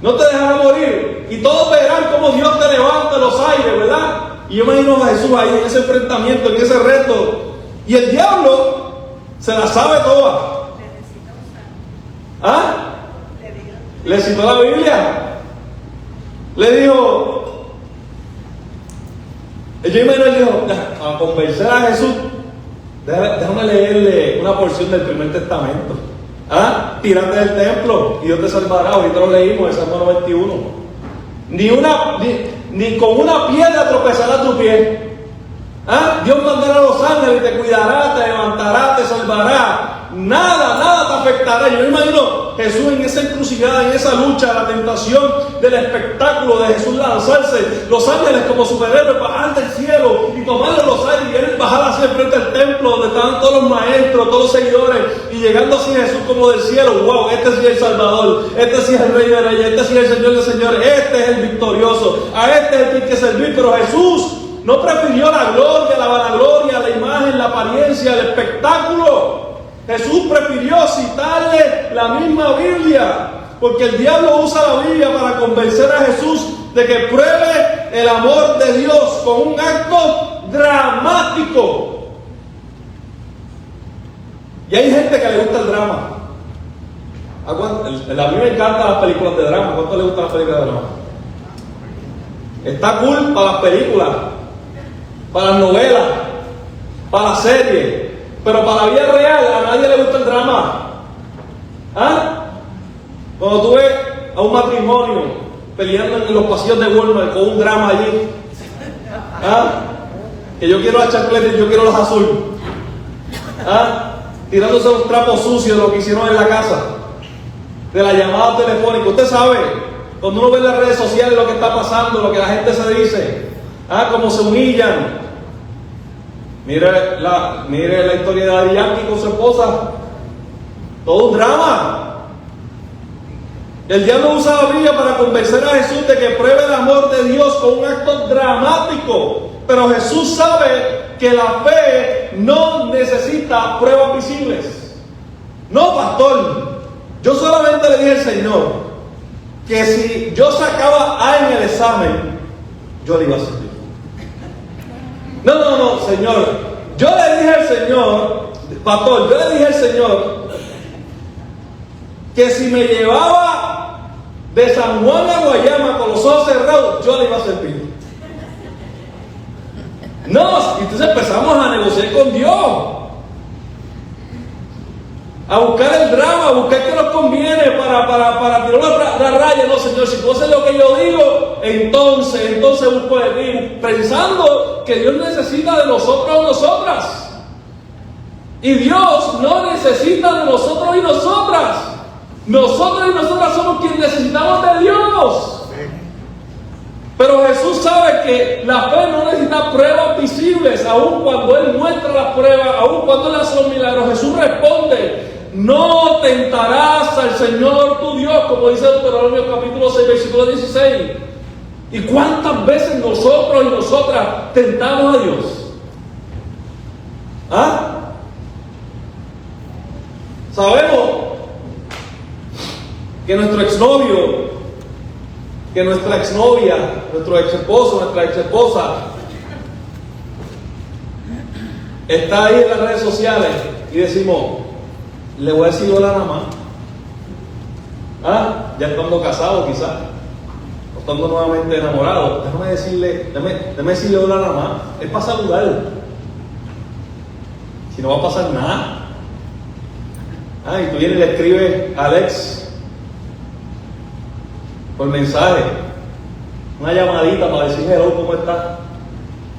No te dejará morir. Y todos verán cómo Dios te levanta en los aires, ¿verdad? Y yo me imagino a Jesús ahí en ese enfrentamiento, en ese reto. Y el diablo se la sabe toda. Le citó la Biblia. Le dijo, yo imagino, él dijo, a convencer a Jesús, déjame leerle una porción del Primer Testamento. Tírate del templo y Dios te salvará. Ahorita lo leímos en Salmo 91. Ni con una piedra tropezará tu pie. Dios mandará a los ángeles y te cuidará, te levantará, te salvará. Nada te afectará. Yo me imagino Jesús en esa encrucijada, en esa lucha, la tentación del espectáculo de Jesús lanzarse, los ángeles como superhéroes bajar del cielo y tomarle los aires y él bajar hacia el frente del templo donde estaban todos los maestros, todos los seguidores, y llegando así Jesús como del cielo. Wow, este sí es el Salvador, este sí es el Rey de Reyes, este sí es el Señor de Señores, este es el victorioso, a este es el que hay que servir. Pero Jesús no prefirió la gloria, la vanagloria, la imagen, la apariencia, el espectáculo. Jesús prefirió citarle la misma Biblia, porque el diablo usa la Biblia para convencer a Jesús de que pruebe el amor de Dios con un acto dramático. Y hay gente que le gusta el drama. A mí me encantan las películas de drama. ¿Cuánto le gustan las películas de drama? Está cool para las películas, para las novelas, para las series. Pero para la vida real, a nadie le gusta el drama. Cuando tú ves a un matrimonio peleando en los pasillos de Walmart con un drama allí, que yo quiero las chancletas y yo quiero los azules, tirándose los trapos sucios de lo que hicieron en la casa, de la llamada telefónica. Usted sabe, cuando uno ve en las redes sociales lo que está pasando, lo que la gente se dice, cómo se humillan. Mire la historia de Daddy Yankee con su esposa, todo un drama. El diablo usa la Biblia para convencer a Jesús de que pruebe el amor de Dios con un acto dramático. Pero Jesús sabe que la fe no necesita pruebas visibles. No, pastor, yo solamente le dije al Señor que si yo sacaba A en el examen, yo le iba a servir. No, Señor. Yo le dije al Señor, pastor, yo le dije al Señor que si me llevaba de San Juan a Guayama con los ojos cerrados, yo le iba a servir. No, entonces empezamos a negociar con Dios, a buscar el drama, a buscar qué nos conviene para tirar la raya. No, Señor, si tú haces lo que yo digo, entonces busco de ti, pensando que Dios necesita de nosotros o nosotras. Y Dios no necesita de nosotros y nosotras. Nosotros y nosotras somos quienes necesitamos de Dios. Pero Jesús sabe que la fe no necesita pruebas visibles, aun cuando Él muestra las pruebas, aun cuando Él hace los milagros. Jesús responde: no tentarás al Señor tu Dios, como dice Deuteronomio capítulo 6, versículo 16. ¿Y cuántas veces nosotros y nosotras tentamos a Dios? Sabemos que nuestro exnovio, que nuestra exnovia, nuestro exesposo, nuestra exesposa está ahí en las redes sociales y decimos: le voy a decir hola nada más. Ya estando casados quizás, o estando nuevamente enamorados, déjame decirle hola nada más. Es para saludar, si no va a pasar nada. Y tú vienes y le escribes a Alex por mensaje, una llamadita para decirle hello, ¿cómo estás?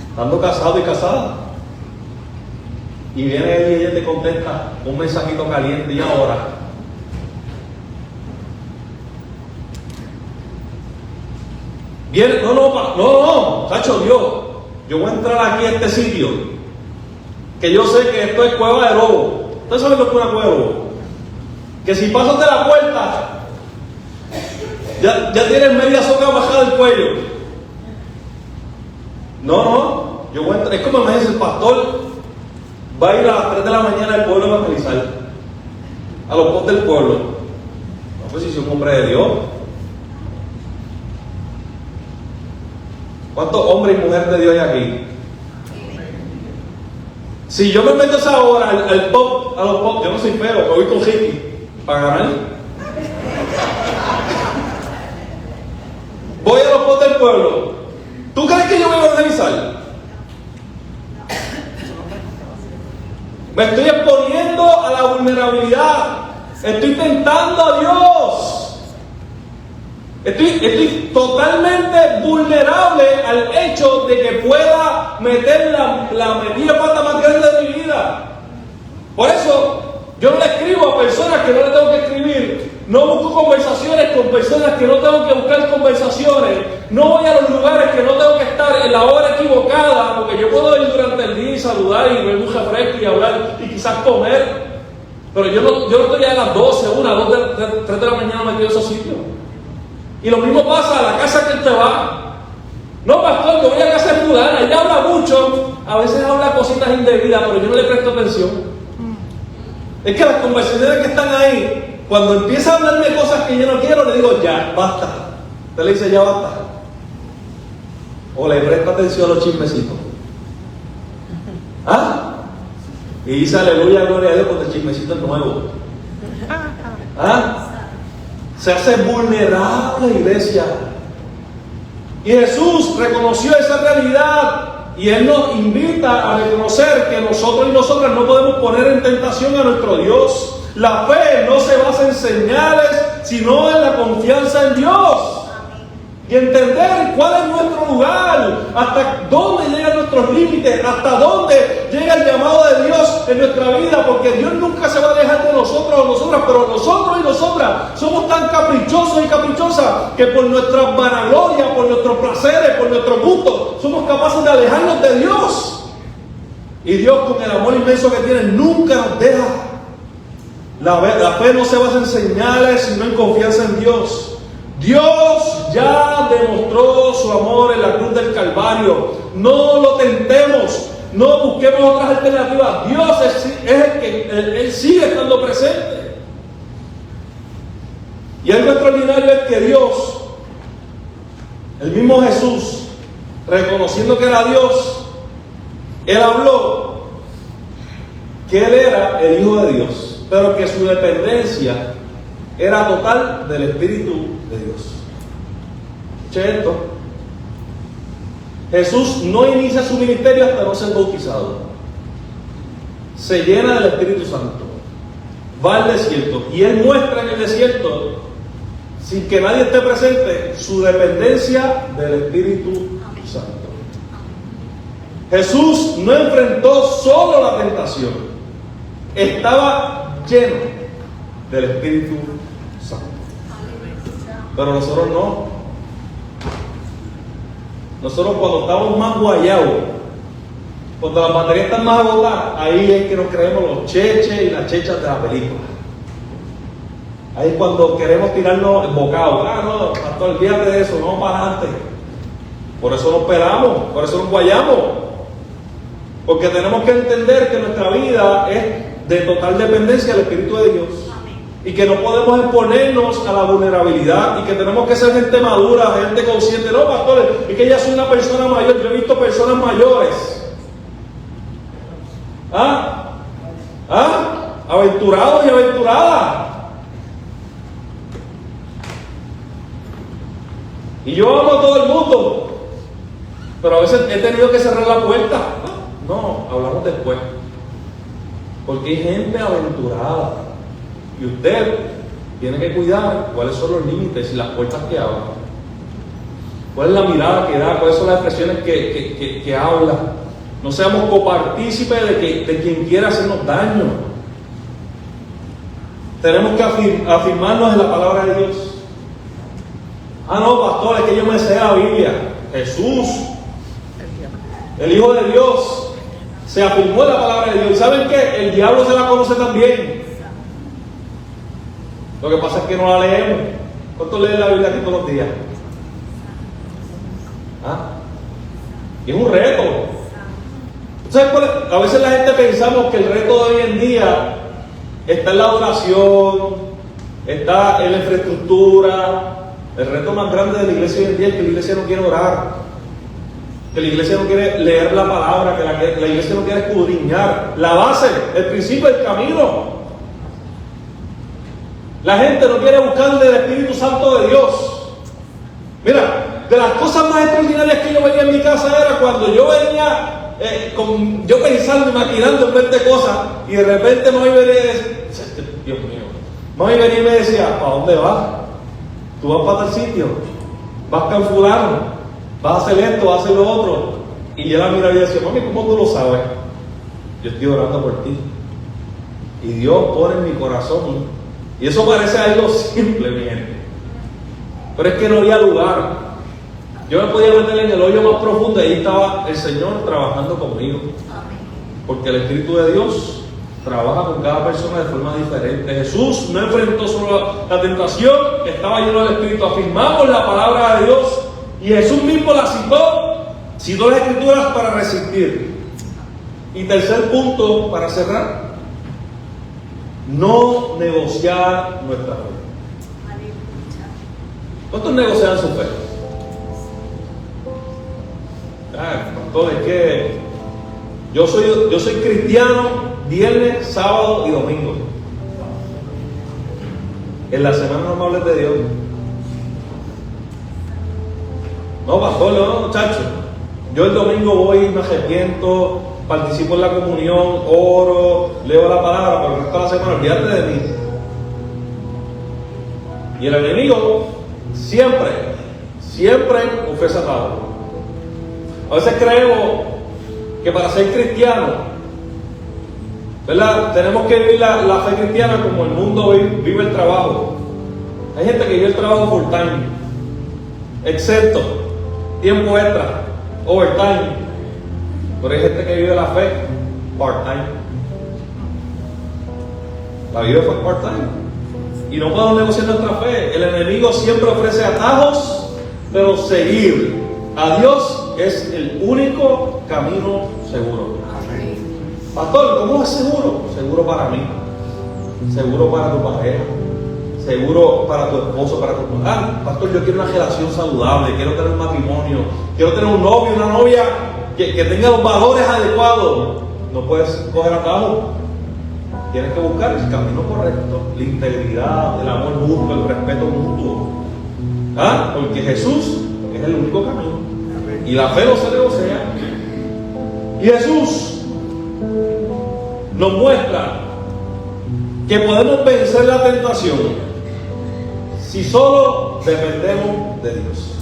Estando casado y casada. Y viene él y ella te contesta un mensajito caliente: y ahora. Viene, no, Sacho, Dios, yo voy a entrar aquí a este sitio, que yo sé que esto es cueva de lobo. ¿Ustedes saben lo que es una cueva de lobo? Que si pasas de la puerta, ya tienes media soga bajada del cuello. No, yo voy a entrar. Es como me dice el pastor: va a ir a las 3 de la mañana al pueblo a evangelizar, a los postes del pueblo. No, pues si soy un hombre de Dios. ¿Cuántos hombres y mujeres de Dios hay aquí? Si yo me meto esa hora a los pop, yo no soy feo, me voy con hippie para ganar. Voy a los postes del pueblo. ¿Tú crees que yo voy a evangelizar? Me estoy exponiendo a la vulnerabilidad. Estoy tentando a Dios. Estoy totalmente vulnerable al hecho de que pueda meter la metida pata más grande de mi vida. Por eso yo no le escribo a personas que no le tengo que escribir. No busco conversaciones con personas que no tengo que buscar conversaciones. No voy a los lugares que no tengo que estar en la hora equivocada, porque yo puedo ir durante el día y saludar y beber un refresco y hablar y quizás comer. Pero yo no estoy a las 12, 1, 2, 3 de la mañana metido en esos sitios. Y lo mismo pasa a la casa que él te va. No, pastor, yo voy a casa de fulana, ella habla mucho, a veces habla cositas indebidas, pero yo no le presto atención. Es que las conversaciones que están ahí, cuando empieza a hablarme cosas que yo no quiero, le digo: ya, basta. Usted le dice: ya basta. O le presta atención a los chismecitos. Y dice: aleluya, gloria a Dios, porque el chismecito es nuevo. Se hace vulnerable, iglesia. Y Jesús reconoció esa realidad, y Él nos invita a reconocer que nosotros y nosotras no podemos poner en tentación a nuestro Dios. La fe no se basa en señales, sino en la confianza en Dios. Y entender cuál es nuestro lugar, hasta dónde llegan nuestros límites, hasta dónde llega el llamado de Dios en nuestra vida, porque porque Dios nunca se va a alejar de nosotros o nosotras, pero nosotros y nosotras somos tan caprichosos y caprichosas que por nuestras vanaglorias, por nuestros placeres, por nuestros gustos, somos capaces de alejarnos de Dios. Y Dios, con el amor inmenso que tiene, nunca nos deja. La fe no se basa en señales, sino en confianza en Dios. Dios ya demostró su amor en la cruz del Calvario. No lo tentemos, no busquemos otras alternativas. Dios es el que Él sigue estando presente. Y algo extraordinario es que Dios, el mismo Jesús, reconociendo que era Dios, Él habló que Él era el Hijo de Dios, pero que su dependencia era total del Espíritu de Dios. Escuche esto. Jesús no inicia su ministerio hasta no ser bautizado. Se llena del Espíritu Santo. Va al desierto. Y Él muestra en el desierto, sin que nadie esté presente, su dependencia del Espíritu Santo. Jesús no enfrentó solo la tentación. Estaba lleno del Espíritu Santo. Pero nosotros no. Nosotros cuando estamos más guayados, cuando las baterías están más agotadas, ahí es que nos creemos los cheches y las chechas de la película. Ahí es cuando queremos tirarnos el bocado. No, pastor, olvídate de eso, vamos para adelante. Por eso nos pelamos, por eso nos guayamos. Porque tenemos que entender que nuestra vida es de total dependencia del Espíritu de Dios. Y que no podemos exponernos a la vulnerabilidad y que tenemos que ser gente madura, gente consciente. No, pastores, es que ya soy una persona mayor. Yo he visto personas mayores aventurados y aventuradas. Y yo amo a todo el mundo, pero a veces he tenido que cerrar la puerta. No, hablamos después, porque hay gente aventurada. Y usted tiene que cuidar cuáles son los límites y las puertas que abre. ¿Cuál es la mirada que da? ¿Cuáles son las expresiones que habla? No seamos copartícipes de quien quiera hacernos daño. Tenemos que afirmarnos en la palabra de Dios. No, pastor, es que yo me sé la Biblia. Jesús, el Hijo de Dios, se afirmó en la palabra de Dios. ¿Y saben qué? El diablo se la conoce también. Lo que pasa es que no la leemos. ¿Cuántos leen la Biblia aquí todos los días? Y es un reto. ¿Sabes? A veces la gente pensamos que el reto de hoy en día está en la oración, está en la infraestructura. El reto más grande de la iglesia hoy en día es que la iglesia no quiere orar, que la iglesia no quiere leer la palabra, que la iglesia no quiere escudriñar la base, el principio, el camino. La gente no quiere buscar del Espíritu Santo de Dios. Mira, de las cosas más extraordinarias que yo veía en mi casa era cuando yo venía, yo pensando y maquinando en 20 cosas, y de repente mami venía y decía, Dios mío, mami venía y me decía, ¿para dónde vas? Tú vas para tal sitio, vas con fulano, vas a hacer esto, vas a hacer lo otro. Y yo la miraba y decía, mami, ¿cómo tú lo sabes? Yo estoy orando por ti. Y Dios pone en mi corazón. Y eso parece algo simple, mi gente. Pero es que no había lugar. Yo me podía meter en el hoyo más profundo y ahí estaba el Señor trabajando conmigo. Porque el Espíritu de Dios trabaja con cada persona de forma diferente. Jesús no enfrentó solo la tentación, estaba lleno del Espíritu. Afirmamos la palabra de Dios y Jesús mismo la citó las Escrituras para resistir. Y tercer punto, para cerrar, no negociar nuestra fe. ¿Cuántos negocian su fe? Pastor, es que yo soy cristiano viernes, sábado y domingo. En la semana no me hables de Dios. No, pastor, no, muchacho. Yo el domingo voy, me arrepiento, participo en la comunión, oro, leo la palabra, pero el resto de la semana olvídate de mí. Y el enemigo siempre ofrece atado. A veces creemos que para ser cristiano ¿verdad? Tenemos que vivir la fe cristiana como el mundo vive el trabajo. Hay gente que vive el trabajo full time, excepto tiempo extra, overtime. Pero hay gente que vive la fe part time. La vida fue part time. Y no podemos negociar nuestra fe. El enemigo siempre ofrece atajos, pero seguir a Dios es el único camino seguro. Pastor, ¿cómo es seguro? Seguro para mí, seguro para tu pareja, seguro para tu esposo, para tu mujer. Pastor, yo quiero una relación saludable, quiero tener un matrimonio, quiero tener un novio, una novia que tenga los valores adecuados. No puedes coger atajo. Tienes que buscar el camino correcto, la integridad, el amor mutuo, el respeto mutuo. Porque Jesús es el único camino. Y la fe no se negocia. Y Jesús nos muestra que podemos vencer la tentación si solo dependemos de Dios.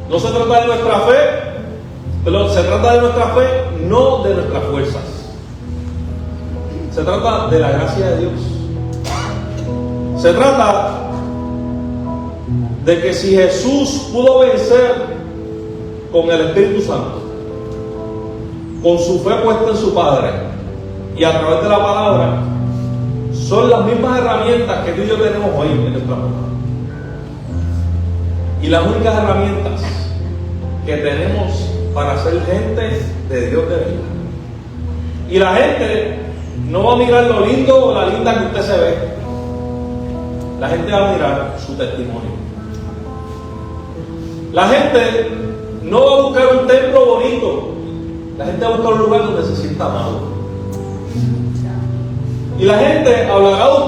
No se trata de nuestra fe, pero se trata de nuestra fe, no de nuestras fuerzas. Se trata de la gracia de Dios. Se trata de que si Jesús pudo vencer con el Espíritu Santo, con su fe puesta en su Padre y a través de la palabra, son las mismas herramientas que tú y yo tenemos hoy en nuestra mano. Y las únicas herramientas que tenemos para ser gente de Dios de verdad. Y la gente no va a mirar lo lindo o la linda que usted se ve. La gente va a mirar su testimonio. La gente no va a buscar un templo bonito. La gente va a buscar un lugar donde se sienta amado. Y la gente hablará de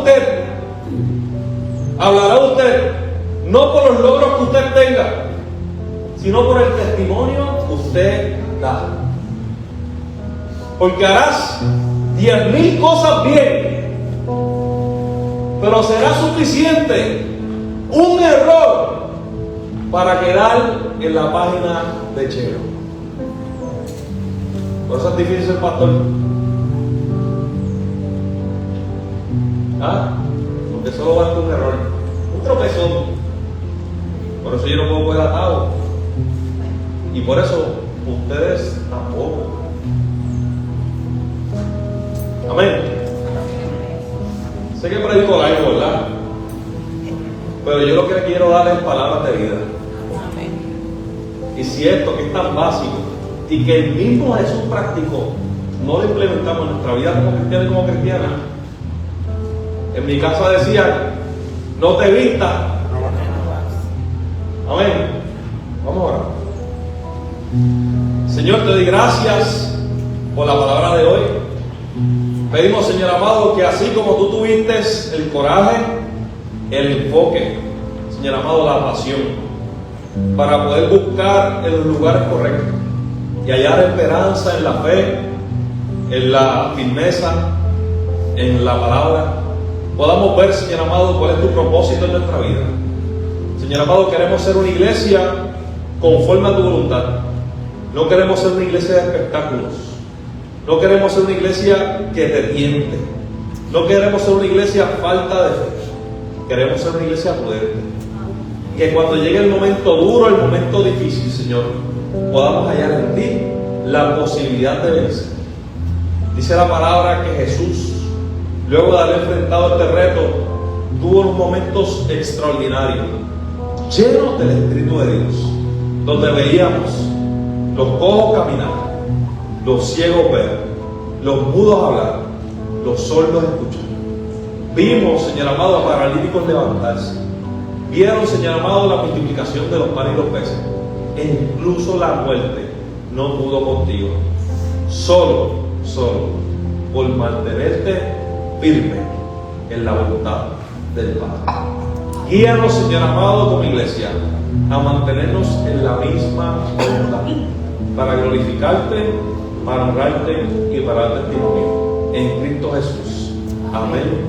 usted no por los logros que usted tenga, sino por el testimonio que usted da. Porque harás 10,000 cosas bien, pero será suficiente un error para quedar en la página de Chero. Por eso es difícil ser pastor. Porque solo basta un error, un tropezón. Por eso yo no puedo coger atado. Y por eso ustedes tampoco. Amén. Sé que predico algo, ¿verdad? Pero yo lo que quiero darles es palabras de vida. Y si esto que es tan básico y que el mismo Jesús practicó, no lo implementamos en nuestra vida como cristiano y como cristiana. En mi casa decía, no te vistas. Amén. Vamos a orar. Señor, te doy gracias por la palabra de hoy. Pedimos, Señor amado, que así como tú tuviste el coraje, el enfoque, Señor amado, la pasión, para poder buscar en los lugares correctos y hallar esperanza en la fe, en la firmeza, en la palabra, podamos ver, Señor amado, cuál es tu propósito en nuestra vida. Señor amado, queremos ser una iglesia conforme a tu voluntad. No queremos ser una iglesia de espectáculos. No queremos ser una iglesia que te tiente. No queremos ser una iglesia falta de fe. Queremos ser una iglesia prudente. Que cuando llegue el momento duro, el momento difícil, Señor, podamos hallar en ti la posibilidad de vencer. Dice la palabra que Jesús, luego de haber enfrentado este reto, tuvo unos momentos extraordinarios, llenos del Espíritu de Dios, donde veíamos los cojos caminar, los ciegos ver, los mudos hablar, los sordos escuchar. Vimos, Señor amado, a paralíticos levantarse. Vieron, Señor amado, la multiplicación de los panes y los peces. E incluso la muerte no pudo contigo. Solo por mantenerte firme en la voluntad del Padre. Guíanos, Señor amado, como iglesia, a mantenernos en la misma voluntad, para glorificarte, para honrarte y para dar testimonio en Cristo Jesús. Amén.